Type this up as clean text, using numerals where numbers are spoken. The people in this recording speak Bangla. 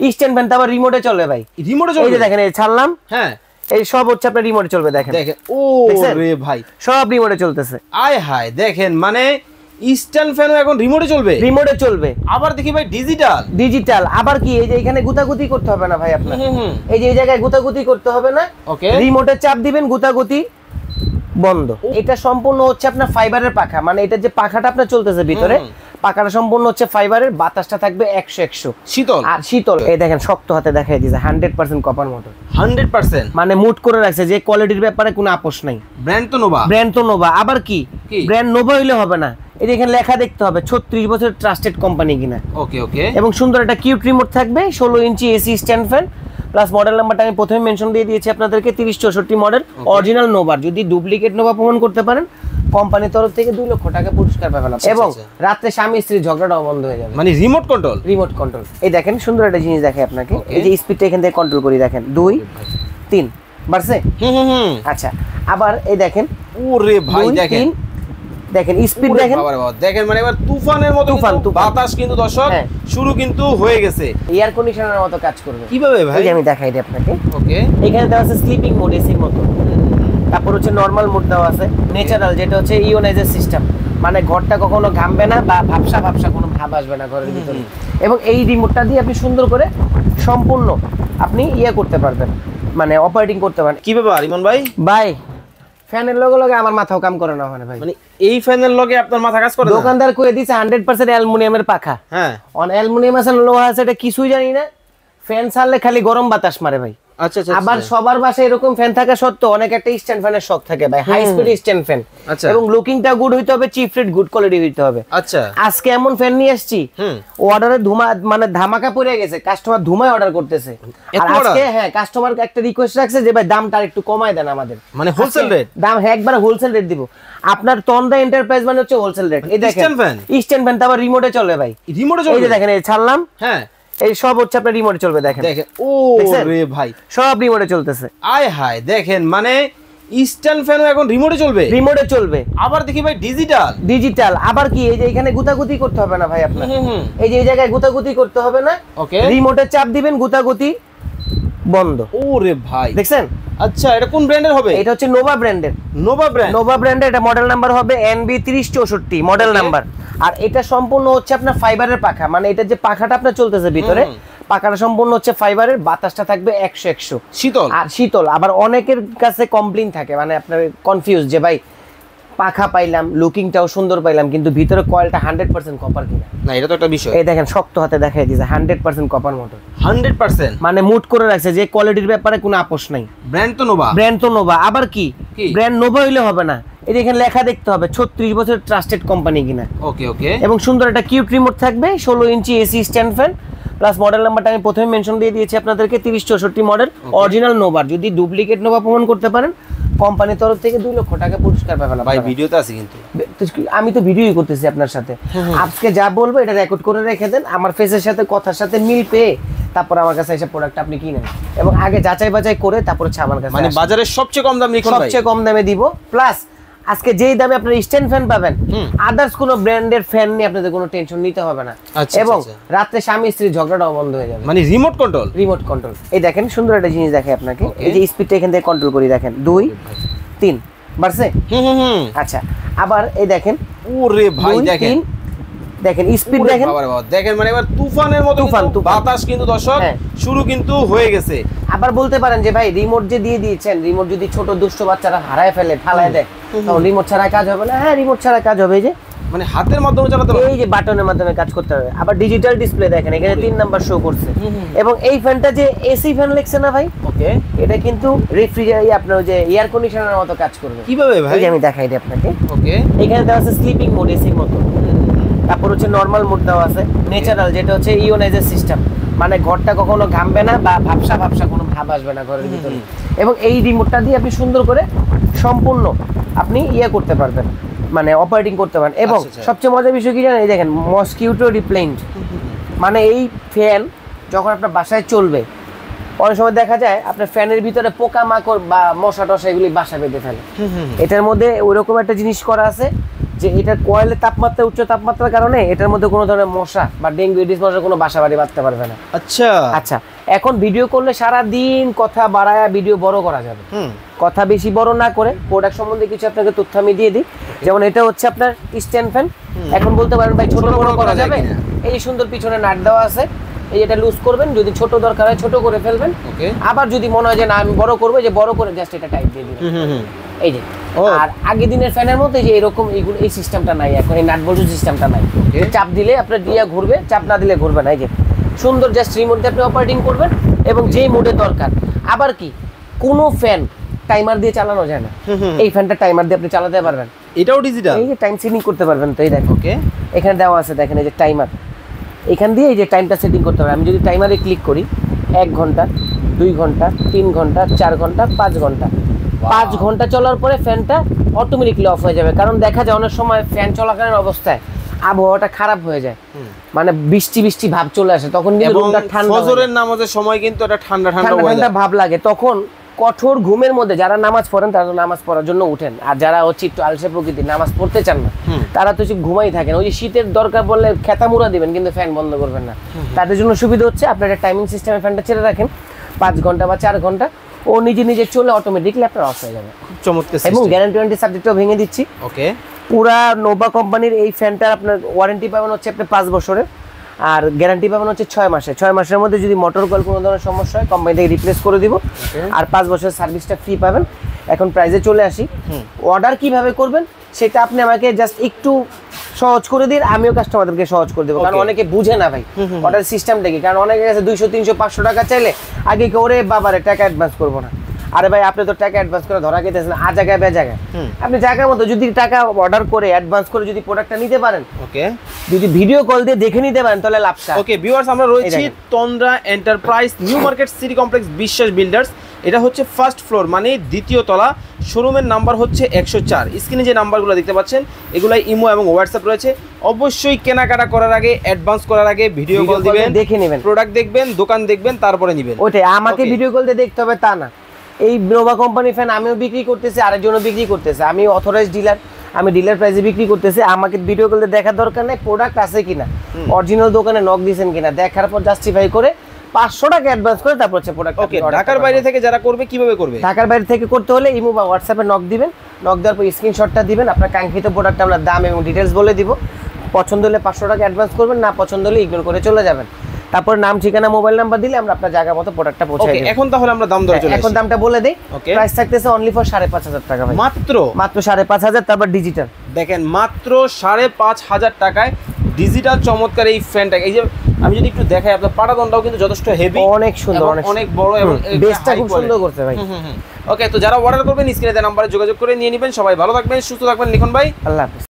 স্ট্যান্ড ফ্যান তো আবার রিমোটে চলে ভাই। রিমোটে চলবে? এই যে দেখেন এই ছাড়লাম, হ্যাঁ এই সব হচ্ছে আপনার রিমোটে চলবে। দেখেন দেখেন, ও রে ভাই সব রিমোটে চলতেছে। আয় হায় দেখেন, মানে স্ট্যান্ড ফ্যানও এখন রিমোটে চলবে? রিমোটে চলবে। আবার দেখি ভাই ডিজিটাল। ডিজিটাল আবার কি, এই যে এখানে গুতাগুতি করতে হবে না ভাই আপনার, এই যে এই জায়গায় গুতাগুতি করতে হবে না। ওকে, রিমোটে চাপ দিবেন, গুতাগুতি বন্ধ। এটা সম্পূর্ণ হচ্ছে আপনার ফাইবারের পাখা, মানে এটা যে পাখাটা আপনার চলতেছে ভিতরে, পাখাটা সম্পূর্ণ হচ্ছে ফাইবারের, বাতাসটা থাকবে 100 শীতল আর শীতল। এই দেখেন শক্ত হাতে দেখাই দিয়েছে 100% কপার মোটর, 100%, মানে মুট করে রাখছে যে কোয়ালিটির ব্যাপারে কোনো আপোষ নাই। ব্র্যান্ড তো নোভা। ব্র্যান্ড তো নোভা। আবার কি ব্র্যান্ড নোভা হইলে হবে না, এই যে এখানে লেখা দেখতে হবে 36 বছর ট্রাস্টেড কোম্পানি কিনা। ওকে ওকে, এবং সুন্দর একটা কিউট রিমোট থাকবে, 16 inch AC stand fan, plus model নাম্বারটা আমি প্রথমে মেনশন দিয়ে দিয়েছি আপনাদেরকে, 3064 মডেল, অরিজিনাল নোভার। যদি ডুপ্লিকেট নোভা প্রমাণ করতে পারেন, কোম্পানির তরফ থেকে 2 লক্ষ টাকা পুরস্কার পাবেন এবং রাতে স্বামী স্ত্রী ঝগড়াটাও বন্ধ হয়ে যাবে। মানে রিমোট কন্ট্রোল। Remote control. এই দেখেন সুন্দর একটা জিনিস দেখাই আপনাকে, এই যে স্পিডটা এখান থেকে কন্ট্রোল করি, দেখেন 2 3 বাড়ছে। আচ্ছা আবার এই দেখেন, ওরে ভাই দেখেন, দেখেন স্পিড দেখেন, দেখেন মানে এবার তুফানের মতো বাতাস কিন্তু দর্শক শুরু কিন্তু হয়ে গেছে, এয়ার কন্ডিশনারের মতো কাজ করবে। কিভাবে ভাই? এই যে আমি দেখাই দিই আপনাকে। ওকে, এখানে দেওয়া আছে স্লিপিং মোড এসির মতো, তারপর হচ্ছে নরমাল মোড দেওয়া আছে, ন্যাচারাল যেটা হচ্ছে ইওনাইজার সিস্টেম, মানে ঘরটা কখনো ঘামবে না বা ভাবসা ভাবসা কোনো ভাব আসবে না ঘরের ভিতরে। এবং এই রিমোটটা দিয়ে আপনি সুন্দর করে সম্পূর্ণ আপনি করতে পারবেন, মানে অপারেটিং করতে পারেন। কি ব্যাপার ইমন ভাই? ভাই ফ্যানের লগে লগে আমার মাথাও কাম করে না মানে ভাই, মানে এই ফ্যানের লগে আপনার মাথা কাজ করে না? দোকানদার কয়ে দিয়েছে 100% অ্যালুমিনিয়ামের পাখা। হ্যাঁ, অন অ্যালুমিনিয়াম আছে লোহা আছে, এটা কিছুই জানি না, ফ্যান ছাড়লে খালি গরম বাতাস মারে ভাই। আচ্ছা আচ্ছা, আবার সবার বাসায় এরকম ফ্যান থাকা সত্ত্বেও অনেক একটা স্ট্যান্ড ফ্যানের শখ থাকে ভাই, হাই স্পিড স্ট্যান্ড ফ্যান। আচ্ছা, এবং লুকিংটা গুড হইতে হবে, চিপ রেট গুড কোয়ালিটি হইতে হবে। আচ্ছা, আজকে এমন ফ্যান নিয়ে আসছি, অর্ডারে ধুমা মানে ধামাকা পড়ে গেছে, কাস্টমার ধুমায় অর্ডার করতেছে। আর আজকে কাস্টমার একটা রিকোয়েস্ট রাখছে যে ভাই দামটা একটু কমায় দেন আমাদের, মানে হোলসেল রেট দাম একবার হোলসেল রেট দিব আপনার। তন্দা এন্টারপ্রাইজ মানে হচ্ছে হোলসেল রেট। এই দেখেন স্ট্যান্ড ফ্যান তো আবার রিমোটে চলে ভাই। রিমোটে চলে? এই যে দেখেন এই ছাড়লাম, হ্যাঁ এই সব হচ্ছে আপনার রিমোটে চলবে। দেখেন দেখেন, ও রে ভাই সব রিমোটে চলতেছে। আয় হায় দেখেন, মানে স্ট্যান্ড ফ্যানও এখন রিমোটে চলবে? রিমোটে চলবে। আবার দেখি ভাই ডিজিটাল। ডিজিটাল আবার কি, এই যে এখানে গুতাগুতি করতে হবে না ভাই আপনার, এই যে এই জায়গায় গুতাগুতি করতে হবে না। ওকে, রিমোটে চাপ দিবেন, গুতাগুতি বন্ধ। ওরে ভাই দেখছেন? আচ্ছা, এটা কোন ব্র্যান্ডের হবে? এটা হচ্ছে নোভা ব্র্যান্ডের। Nova brand? নোভা ব্র্যান্ডের। এটা মডেল নাম্বার হবে NB3064 মডেল নাম্বার। আর এটা সম্পূর্ণ হচ্ছে আপনার ফাইবারের পাখা, মানে এটা যে পাখাটা আপনার চলতেছে ভিতরে, পাখাটা সম্পূর্ণ হচ্ছে ফাইবারের, বাতাসটা থাকবে 100 শীতল আর শীতল। আবার অনেকের কাছে কমপ্লেইন থাকে, মানে আপনার কনফিউজ যে ভাই পাখা পাইলাম, লুকিংটাও সুন্দর পাইলাম, কিন্তু ভিতরে কয়েলটা 100% কপার কিনা। না, এটা তো একটা বিষয়। এই দেখেন শক্ত হাতে দেখাই দিয়েছে 100% কপার মোটর, 100%, মানে মুট করে রাখছে যে কোয়ালিটির ব্যাপারে কোনো আপোষ নাই। ব্র্যান্ড তো নোভা। ব্র্যান্ড তো নোভা। আবার কি ব্র্যান্ড নোভা হইলে হবে না, এই যে এখানে লেখা দেখতে হবে 36 বছর ট্রাস্টেড কোম্পানি কিনা। ওকে ওকে, এবং সুন্দর একটা কিউট রিমোট থাকবে, 16 inch AC stand fan, plus model নাম্বারটা আমি প্রথমে মেনশন দিয়ে দিয়েছি আপনাদেরকে, 3064 মডেল, অরিজিনাল নোভার। যদি ডুপ্লিকেট নোভা প্রমাণ করতে পারেন, কোম্পানির তরফ থেকে 2 লক্ষ টাকা পুরস্কার পাবেন। ভাই ভিডিওতে আছে কিন্তু, আমি তো ভিডিওই করতেছি আপনার সাথে। আজকে যা বলবো এটা রেকর্ড করে রেখে দেন, আমার ফেসের সাথে কথার সাথে মিল পেয়ে তারপর আমার কাছে এসে প্রোডাক্ট আপনি কিনেন, এবং আগে যাচাই বাছাই করে তারপর হচ্ছে আমার কাছে। মানে বাজারের সবচেয়ে কম দাম লিখুন ভাই, সবচেয়ে কম দামে দিব। প্লাস আজকে যেই দামে আপনার স্ট্যান্ড ফ্যান পাবেন, আদার্স কোনো ব্র্যান্ডের ফ্যান নিয়ে আপনাদের কোনো টেনশন নিতে হবে না। এবং রাতে স্বামী স্ত্রী ঝগড়াটাও বন্ধ হয়ে যাবে। মানে রিমোট কন্ট্রোল। Remote control. এই দেখেন সুন্দর একটা জিনিস দেখাই আপনাকে, এই যে স্পিডটা এখান থেকে কন্ট্রোল করি, দেখেন 2 3 বাড়ছে। আচ্ছা আবার এই দেখেন, ওরে ভাই দেখেন, দেখেন স্পিড দেখেন, দেখেন মানে এবার তুফানের মতো বাতাস কিন্তু দর্শক শুরু কিন্তু হয়ে গেছে। আবার বলতে পারেন যে ভাই রিমোট যে দিয়ে দিয়েছেন, রিমোট যদি ছোট দুষ্ট বাচ্চারা হারায় ফেলে, ফালায় দেয়, তখন রিমোট ছাড়া কাজ হবে না। হ্যাঁ, রিমোট ছাড়া কাজ হবে, এই যে মানে হাতের মাধ্যমে চালাতে হবে, এই যে বাটনের মাধ্যমে কাজ করতে হবে। আবার ডিজিটাল ডিসপ্লে দেখেন, এখানে 3 নাম্বার শো করছে। এবং এই ফ্যানটা যে এসি ফ্যান লেখছে না ভাই, ওকে, এটা কিন্তু রেফ্রিজারেটর আপনার যে এয়ার কন্ডিশনারের মতো কাজ করবে। কিভাবে ভাই? এই যে আমি দেখাই দিই আপনাকে। ওকে, এখানে দেওয়া আছে স্লিপিং মোড এসির মতো, তারপর হচ্ছে নরমাল মোড দেওয়া আছে, ন্যাচারাল যেটা হচ্ছে ইওনাইজার সিস্টেম, মানে ঘরটা কখনো ঘামবে না বা ভাবসা ভাবসা কোনো ভাব আসবে না ঘরের ভিতরে। এবং এই রিমোটটা দিয়ে আপনি সুন্দর করে সম্পূর্ণ আপনি করতে পারবেন, মানে অপারেটিং করতে পারেন। এবং সবচেয়ে মজার বিষয় কি জানেন, এই দেখেন মসকিউটো রিপ্লেন্ট, মানে এই ফ্যান যখন আপনার বাসায় চলবে, অনেক সময় দেখা যায় আপনার ফ্যানের ভিতরে পোকা মাকড় বা মশা টশা এগুলি বাসা বেঁধে ফেলে। এটার মধ্যে ওইরকম একটা জিনিস করা আছে, যে এটার কয়েলের তাপমাত্রা উচ্চ তাপমাত্রার কারণে এটার মধ্যে কোনো ধরনের মশা বা ডেঙ্গু এডিস মশার কোনো বাসা বাড়ি বাঁধতে পারবে না। আচ্ছা আচ্ছা, এখন ভিডিও করলে সারা দিন কথা বাড়ায় ভিডিও বড় করা যাবে। কথা বেশি বড় না করে প্রোডাক্ট সম্বন্ধে কিছু আপনাকে তথ্য আমি দিয়ে দিই। যেমন এটা হচ্ছে আপনার স্ট্যান্ড ফ্যান। এখন বলতে পারেন ভাই ছোট বড় করা যাবে, এই সুন্দর পিছনে নাট দেওয়া আছে, এই এটা লুজ করবেন, যদি ছোট দরকার হয় ছোট করে ফেলবেন, আবার যদি মনে হয় যে না আমি বড় করবো, যে বড় করে জাস্ট এটা টাইট দিয়ে দিবেন। এই যে আর আগের দিনের ফ্যানের মধ্যে যে এরকম এইগুলো এই সিস্টেমটা নাই, এখন এই নাট বল্টু সিস্টেমটা নাই। চাপ দিলে আপনার দিয়া ঘুরবে, চাপ না দিলে ঘুরবে না। এই যে সুন্দর জাস্ট রিমোট দিয়ে আপনি অপারেটিং করবেন এবং যেই মোডে দরকার। আবার কি কোনো ফ্যান টাইমার দিয়ে চালানো যায় না, এই ফ্যানটা টাইমার দিয়ে আপনি চালাতে পারবেন। এটাও ডিজিটাল, এই যে টাইম সেটিং করতে পারবেন। তো এই দেখো এখানে দেওয়া আছে, দেখেন এই যে টাইমার, এখান দিয়ে এই যে টাইমটা সেটিং করতে পারবেন। আমি যদি টাইমারে ক্লিক করি 1 ঘন্টা 2 ঘন্টা 3 ঘন্টা 4 ঘন্টা 5 ঘন্টা 5 ঘন্টা চলার পরে ফ্যানটা অটোমেটিকলি অফ হয়ে যাবে। কারণ দেখা যায় অনেক সময় ফ্যান চলাকালীন অবস্থায় আবহাওয়াটা খারাপ হয়ে যায়, মানে বৃষ্টি বৃষ্টি ভাব চলে আসে, তখন কিন্তু রুমটা ঠান্ডা, ফজরের নামাজের সময় কিন্তু এটা ঠান্ডা ঠান্ডা ভাব লাগে। তখন কঠোর ঘুমের মধ্যে যারা নামাজ পড়েন তারা নামাজ পড়ার জন্য উঠেন, আর যারা হচ্ছে একটু আলসে প্রকৃতির নামাজ পড়তে চান না তারা তো ঘুমাই থাকেন। ওই যে শীতের দরকার বললে খেতামুড়া দিবেন কিন্তু ফ্যান বন্ধ করবেন না। তাদের জন্য সুবিধা হচ্ছে আপনার একটা টাইমিং সিস্টেমে ফ্যানটা ছেড়ে রাখেন 5 ঘন্টা বা 4 ঘন্টা, ও নিজে নিজে চলে অটোমেটিকলি আপনার অফ হয়ে যাবে। খুব চমৎকার। এবং গ্যারান্টি ওয়ারেন্টি সাবজেক্টটাও ভেঙে দিচ্ছি। ওকে, পুরা নোভা কোম্পানির এই ফ্যানটার আপনার ওয়ারেন্টি পাবেন হচ্ছে আপনি 5 বছরের, আর গ্যারান্টি পাবেন হচ্ছে 6 মাসে। 6 মাসের মধ্যে যদি মোটর কয়েল কোনো ধরনের সমস্যা হয় কোম্পানি থেকে রিপ্লেস করে দিব, আর 5 বছরের সার্ভিসটা ফ্রি পাবেন। এখন প্রাইসে চলে আসি, অর্ডার কিভাবে করবেন সেটা আপনি আমাকে জাস্ট একটু সহজ করে দিন, আমিও কাস্টমারদেরকে সহজ করে দেবো। কারণ অনেকে বুঝে না ভাই অর্ডার সিস্টেমটা কি। কারণ অনেকের কাছে 200 300 500 টাকা চাইলে আগে কি ওরে বাবারে টাকা অ্যাডভান্স করবো না। আরে ভাই আপনি তো টাকা অ্যাডভান্স করে ধরা খেতেছেন আ জায়গায় বে জায়গায়। আপনি জায়গার মতো যদি টাকা অর্ডার করে অ্যাডভান্স করে যদি প্রোডাক্টটা নিতে পারেন, ওকে, যদি ভিডিও কল দিয়ে দেখে নিতে পারেন তাহলে লাভটা। ওকে ভিউয়ার্স, আমরা রয়েছি Tandra enterprise new market city complex Biswas builders. এটা হচ্ছে ফার্স্ট ফ্লোর, মানে দ্বিতীয় তলা। শোরুমের নাম্বার হচ্ছে 104। স্ক্রিনে যে নাম্বারগুলো দেখতে পাচ্ছেন এগুলাই ইমো এবং হোয়াটসঅ্যাপ রয়েছে। অবশ্যই কেনাকাটা করার আগে, অ্যাডভান্স করার আগে ভিডিও কল দিবেন, দেখে নেবেন, প্রোডাক্ট দেখবেন, দোকান দেখবেন, তারপরে নেবেন। ওইটাই, আমাকে ভিডিও কল দিয়ে দেখতে হবে তা না। এই নোভা কোম্পানি ফ্যান আমিও বিক্রি করতেছি, আরেকজনও বিক্রি করতেছে, আমি অথরাইজড ডিলার, আমি ডিলার প্রাইসে বিক্রি করতেছি। আমাকে ভিডিও কল দিয়ে দেখার দরকার নেই প্রোডাক্ট আছে কিনা, অরিজিনাল দোকানে নক দিয়েছেন কিনা, দেখার পর জাস্টিফাই করে 500 টাকা অ্যাডভান্স করে তারপর হচ্ছে প্রোডাক্ট। ওকে, ঢাকার বাইরে থেকে যারা করবে কিভাবে করবে? ঢাকার বাইরে থেকে করতে হলে ইমো বা হোয়াটসঅ্যাপে নক দিবেন, নক দেওয়ার পর স্ক্রিনশটটা দিবেন, আপনার কাঙ্ক্ষিত প্রোডাক্ট আমরা দাম এবং ডিটেলস বলে দিব। পছন্দ হলে 500 টাকা অ্যাডভান্স করবেন, না পছন্দ হলে ইগনোর করে চলে যাবেন। তারপর নাম ঠিকানা মোবাইল নাম্বার দিলে আমরা আপনার জায়গা মতো প্রোডাক্টটা পৌঁছে দেব। এখন তাহলে আমরা দাম দর চলে আসি। এখন দামটা বলে দেই। প্রাইস থাকতেছে অনলি ফর 5,500 টাকা ভাই, মাত্র 5,500। তারপর ডিজিটাল দেখেন মাত্র 5,500 টাকায় ডিজিটাল চমৎকার এই ফ্যানটা। এই যে আমি যদি একটু দেখাই, আপনার পাটাতনটাও কিন্তু যথেষ্ট হেভি, অনেক সুন্দর, অনেক বড় এবং বেসটা খুব সুন্দর করতে ভাই। ওকে, তো যারা অর্ডার করবেন স্ক্রিনে দেওয়া নম্বরে যোগাযোগ করে নিয়ে নেবেন। সবাই ভালো থাকবেন, সুস্থ থাকবেন। লিখন ভাই, আল্লাহ হাফেজ।